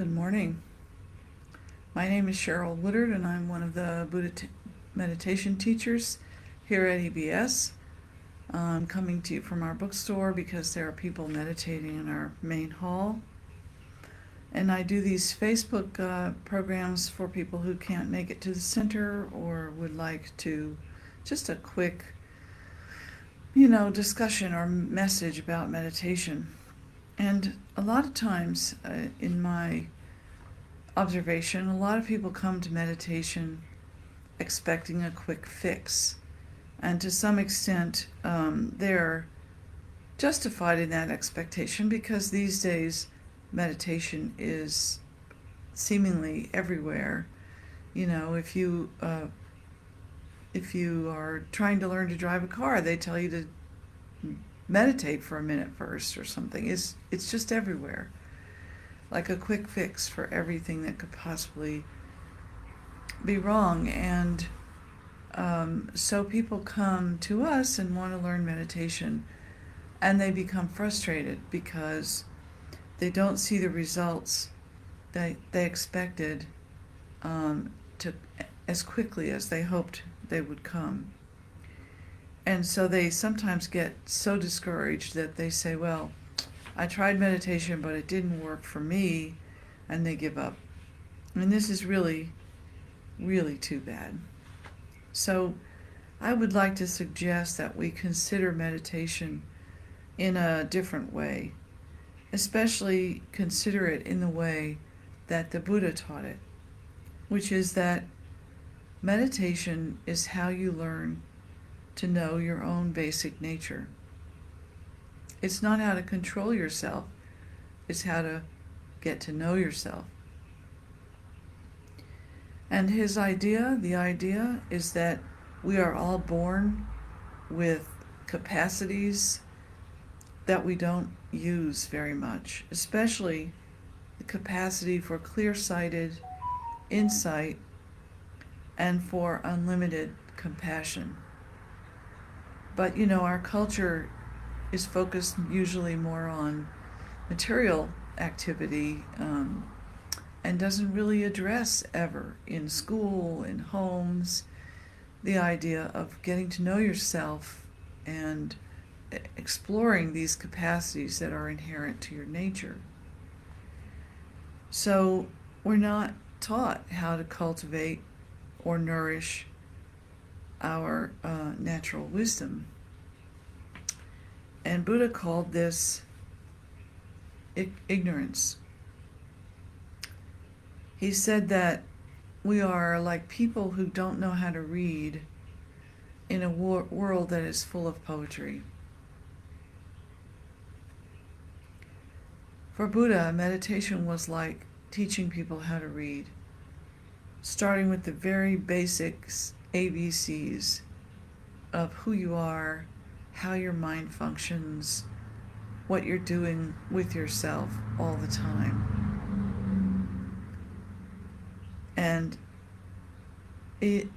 Good morning. My name is Cheryl Woodard, and I'm one of the Buddha meditation teachers here at EBS. I'm coming to you from our bookstore because there are people meditating in our main hall. And I do these Facebook programs for people who can't make it to the center or would like to just a quick, discussion or message about meditation. And a lot of times in my observation, a lot of people come to meditation expecting a quick fix. And to some extent, they're justified in that expectation because these days meditation is seemingly everywhere. If you are trying to learn to drive a car, they tell you to meditate for a minute first or something. It's just everywhere, like a quick fix for everything that could possibly be wrong. And so people come to us and want to learn meditation, and they become frustrated because they don't see the results that they expected to as quickly as they hoped they would come. And so they sometimes get so discouraged that they say, well, I tried meditation, but it didn't work for me, and they give up. And this is really, really too bad. So I would like to suggest that we consider meditation in a different way, especially consider it in the way that the Buddha taught it, which is that meditation is how you learn to know your own basic nature. It's not how to control yourself, it's how to get to know yourself. And the idea is that we are all born with capacities that we don't use very much, especially the capacity for clear-sighted insight and for unlimited compassion. But our culture is focused usually more on material activity and doesn't really address ever in school, in homes, the idea of getting to know yourself and exploring these capacities that are inherent to your nature. So we're not taught how to cultivate or nourish our natural wisdom. And Buddha called this ignorance. He said that we are like people who don't know how to read in a world that is full of poetry. For Buddha, meditation was like teaching people how to read, starting with the very basics, ABCs, of who you are, how your mind functions, what you're doing with yourself all the time. And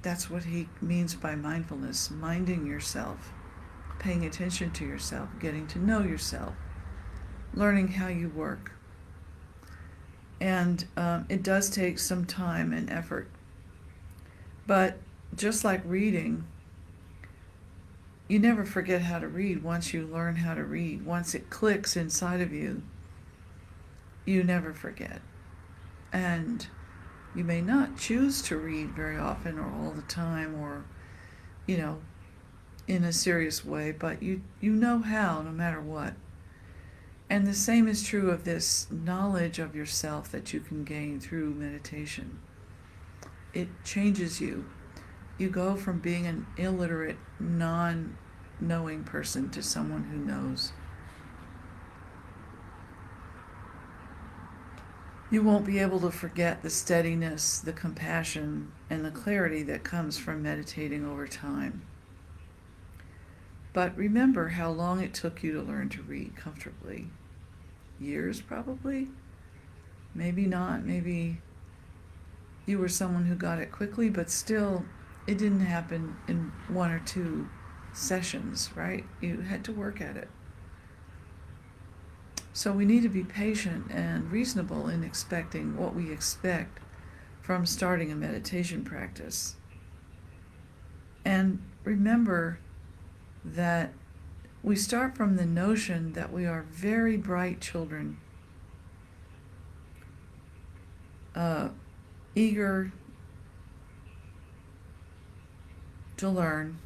that's what he means by mindfulness, minding yourself, paying attention to yourself, getting to know yourself, learning how you work. And it does take some time and effort. But just like reading, you never forget how to read once you learn how to read. Once it clicks inside of you, you never forget. And you may not choose to read very often or all the time or, in a serious way, but you know how no matter what. And the same is true of this knowledge of yourself that you can gain through meditation. It changes you. You go from being an illiterate, non-knowing person to someone who knows. You won't be able to forget the steadiness, the compassion, and the clarity that comes from meditating over time. But remember how long it took you to learn to read comfortably. Years, probably? Maybe not. Maybe you were someone who got it quickly, but still, it didn't happen in 1 or 2 sessions, right? You had to work at it. So we need to be patient and reasonable in expecting what we expect from starting a meditation practice. And remember that we start from the notion that we are very bright children, eager to learn,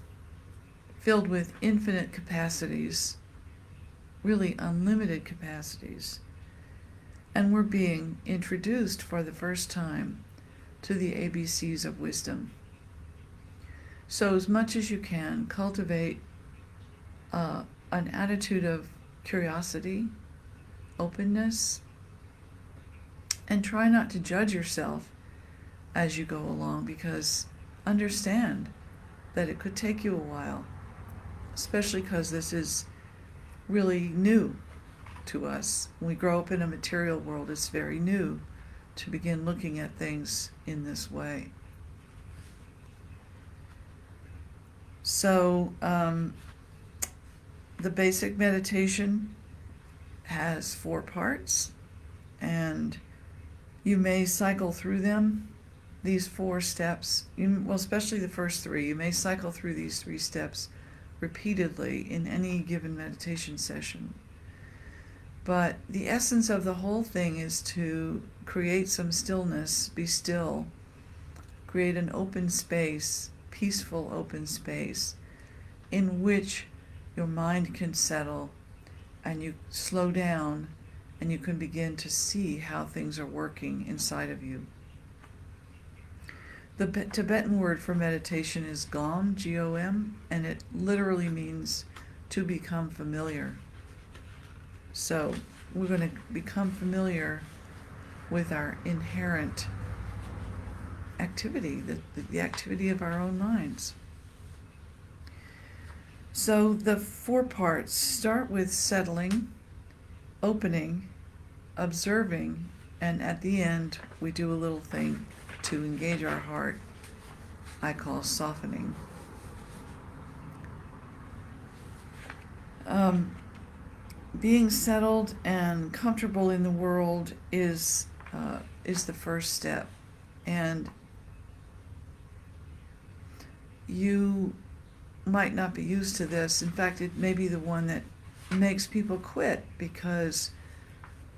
filled with infinite capacities, really unlimited capacities. And we're being introduced for the first time to the ABCs of wisdom. So as much as you can, cultivate an attitude of curiosity, openness, and try not to judge yourself as you go along, because understand that it could take you a while, especially because this is really new to us. When we grow up in a material world, it's very new to begin looking at things in this way. So the basic meditation has 4 parts, and you may cycle through them, these 4 steps, well, especially the first 3. You may cycle through these 3 steps repeatedly in any given meditation session. But the essence of the whole thing is to create some stillness, be still, create an open space, peaceful open space, in which your mind can settle and you slow down and you can begin to see how things are working inside of you. The Tibetan word for meditation is Gom, G-O-M, and it literally means to become familiar. So we're going to become familiar with our inherent activity, the activity of our own minds. So the 4 parts start with settling, opening, observing, and at the end we do a little thing to engage our heart I call softening. Being settled and comfortable in the world is the first step, and you might not be used to this. In fact, it may be the one that makes people quit, because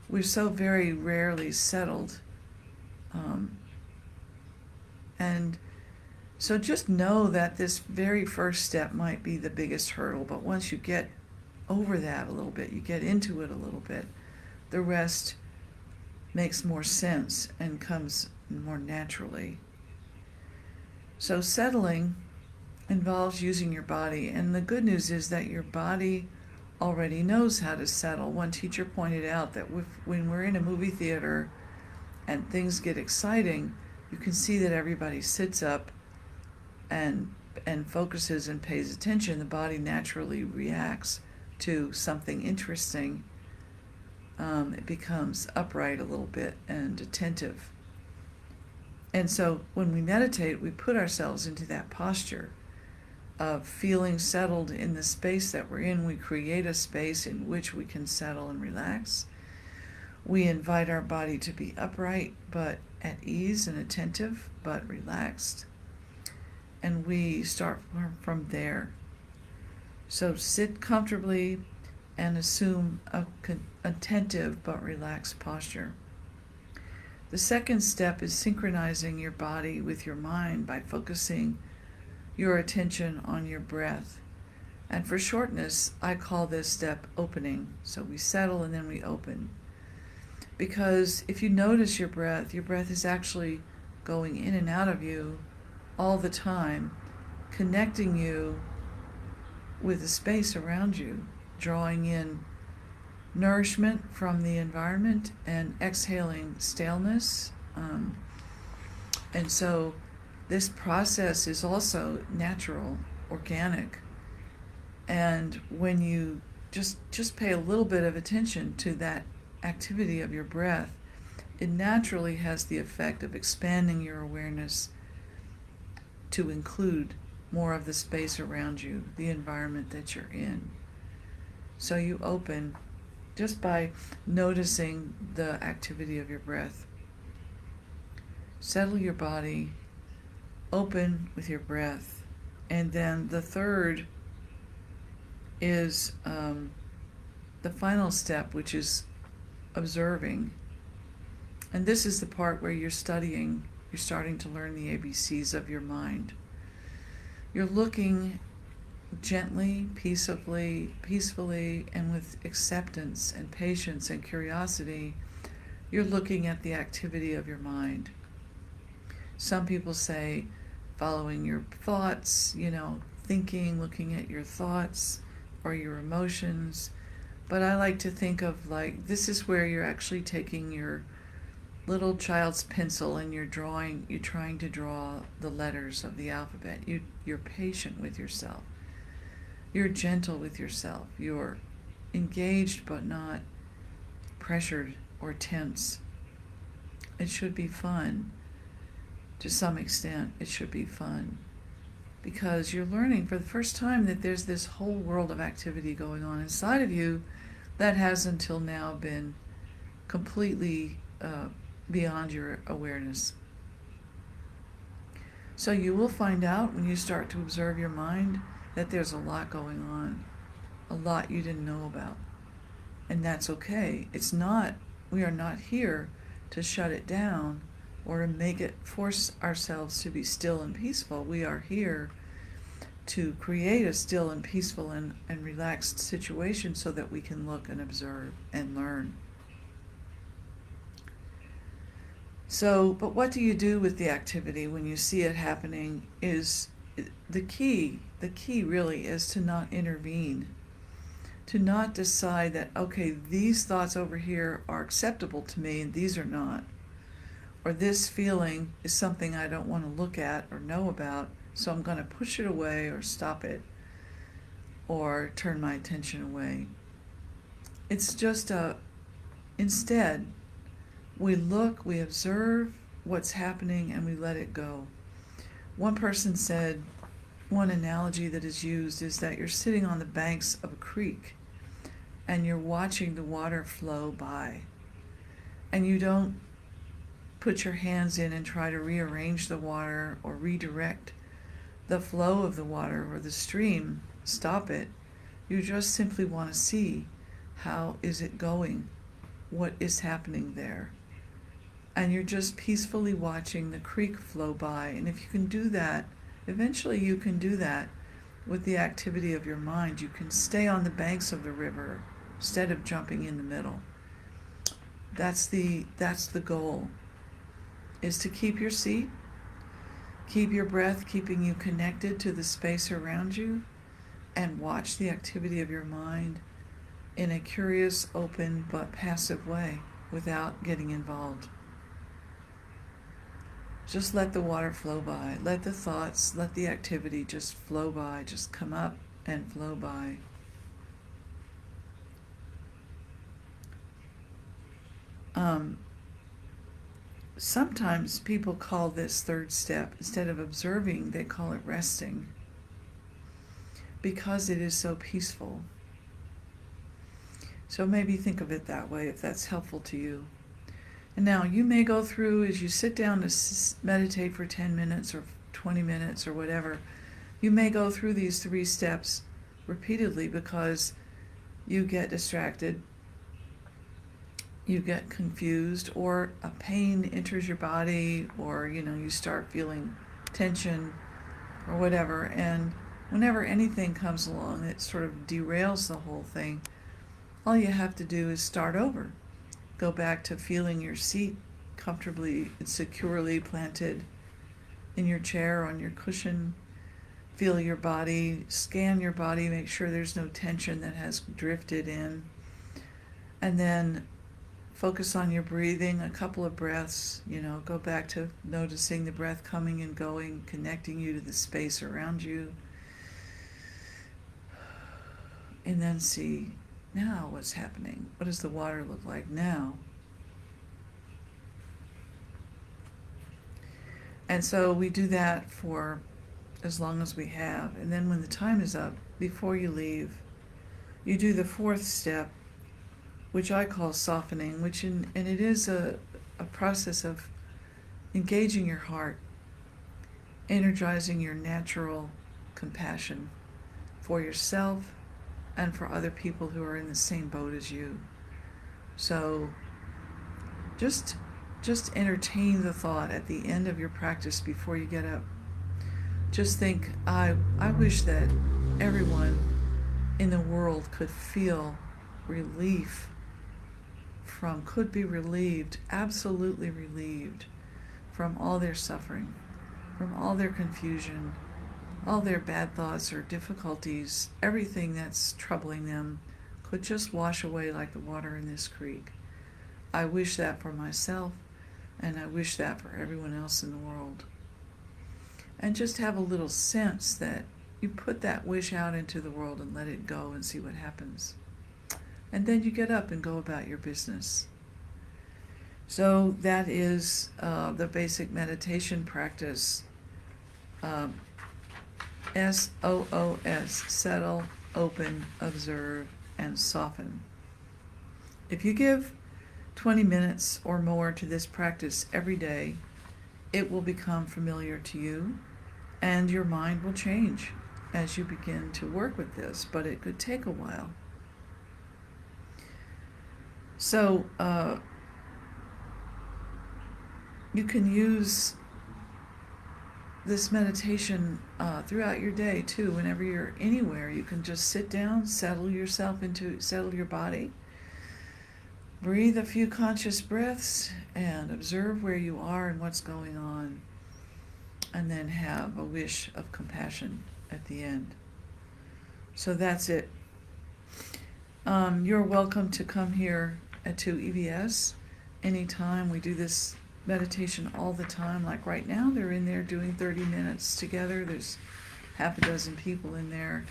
we're so very rarely settled. And so just know that this very first step might be the biggest hurdle, but once you get over that a little bit, you get into it a little bit, the rest makes more sense and comes more naturally. So settling involves using your body, and the good news is that your body already knows how to settle. One teacher pointed out that when we're in a movie theater and things get exciting, you can see that everybody sits up and focuses and pays attention. The body naturally reacts to something interesting. It becomes upright a little bit and attentive. And so when we meditate, we put ourselves into that posture of feeling settled in the space that we're in. We create a space in which we can settle and relax. We invite our body to be upright, but at ease, and attentive, but relaxed. And we start from there. So sit comfortably and assume a attentive but relaxed posture. The second step is synchronizing your body with your mind by focusing your attention on your breath. And for shortness, I call this step opening. So we settle and then we open. Because if you notice your breath is actually going in and out of you all the time, connecting you with the space around you, drawing in nourishment from the environment and exhaling staleness. And so this process is also natural, organic. And when you just pay a little bit of attention to that activity of your breath, it naturally has the effect of expanding your awareness to include more of the space around you, the environment that you're in. So you open just by noticing the activity of your breath. Settle your body, open with your breath. And then the third is the final step, which is observing. And this is the part where you're studying, you're starting to learn the ABCs of your mind. You're looking gently, peacefully, and with acceptance and patience and curiosity. You're looking at the activity of your mind. Some people say following your thoughts, thinking, looking at your thoughts or your emotions. But I like to think of like, this is where you're actually taking your little child's pencil and you're trying to draw the letters of the alphabet. You're patient with yourself. You're gentle with yourself. You're engaged but not pressured or tense. It should be fun. To some extent, it should be fun. Because you're learning for the first time that there's this whole world of activity going on inside of you that has until now been completely beyond your awareness. So you will find out when you start to observe your mind that there's a lot going on, a lot you didn't know about. And that's okay. We are not here to shut it down or to force ourselves to be still and peaceful. We are here to create a still and peaceful and relaxed situation so that we can look and observe and learn. So, but what do you do with the activity when you see it happening is the key really is to not intervene, to not decide that, okay, these thoughts over here are acceptable to me and these are not. Or this feeling is something I don't want to look at or know about, so I'm going to push it away or stop it or turn my attention away. It's just instead, we look, we observe what's happening, and we let it go. One person said, one analogy that is used is that you're sitting on the banks of a creek and you're watching the water flow by. And you don't put your hands in and try to rearrange the water or redirect the flow of the water or the stream, stop it. You just simply want to see how is it going, what is happening there. And you're just peacefully watching the creek flow by. And if you can do that, eventually you can do that with the activity of your mind. You can stay on the banks of the river instead of jumping in the middle. That's the goal, is to keep your seat, keep your breath, keeping you connected to the space around you, and watch the activity of your mind in a curious, open, but passive way without getting involved. Just let the water flow by. Let the thoughts, let the activity just flow by, just come up and flow by. Sometimes people call this third step, instead of observing, they call it resting, because it is so peaceful. So maybe think of it that way if that's helpful to you. And now you may go through, as you sit down to meditate for 10 minutes or 20 minutes or whatever, you may go through these 3 steps repeatedly because you get distracted, you get confused, or a pain enters your body, or you start feeling tension or whatever. And whenever anything comes along that sort of derails the whole thing, all you have to do is start over. Go back to feeling your seat comfortably and securely planted in your chair, on your cushion. Feel your body, scan your body, make sure there's no tension that has drifted in. And then focus on your breathing, a couple of breaths, go back to noticing the breath coming and going, connecting you to the space around you. And then see, now what's happening? What does the water look like now? And so we do that for as long as we have. And then when the time is up, before you leave, you do the 4th step, which I call softening, and it is a process of engaging your heart, energizing your natural compassion for yourself and for other people who are in the same boat as you. So just entertain the thought at the end of your practice before you get up. Just think, I wish that everyone in the world could feel relief could be relieved, absolutely relieved from all their suffering, from all their confusion, all their bad thoughts or difficulties, everything that's troubling them could just wash away like the water in this creek. I wish that for myself, and I wish that for everyone else in the world. And just have a little sense that you put that wish out into the world and let it go and see what happens. And then you get up and go about your business. So that is the basic meditation practice. SOOS, settle, open, observe, and soften. If you give 20 minutes or more to this practice every day, it will become familiar to you, and your mind will change as you begin to work with this, but it could take a while. So you can use this meditation throughout your day too. Whenever you're anywhere, you can just sit down, settle your body, breathe a few conscious breaths, and observe where you are and what's going on, and then have a wish of compassion at the end. So that's it. You're welcome to come here to EVS anytime. We do this meditation all the time. Like right now, they're in there doing 30 minutes together. There's half a dozen people in there.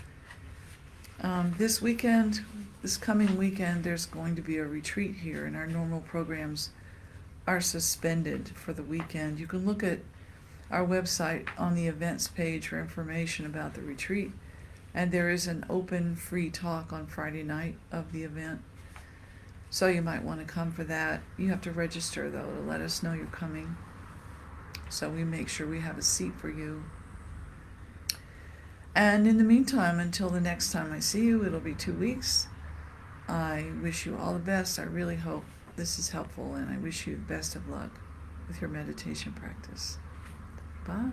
This coming weekend, there's going to be a retreat here, and our normal programs are suspended for the weekend. You can look at our website on the events page for information about the retreat, and there is an open free talk on Friday night of the event. So you might want to come for that. You have to register, though, to let us know you're coming, so we make sure we have a seat for you. And in the meantime, until the next time I see you, it'll be 2 weeks. I wish you all the best. I really hope this is helpful, and I wish you the best of luck with your meditation practice. Bye.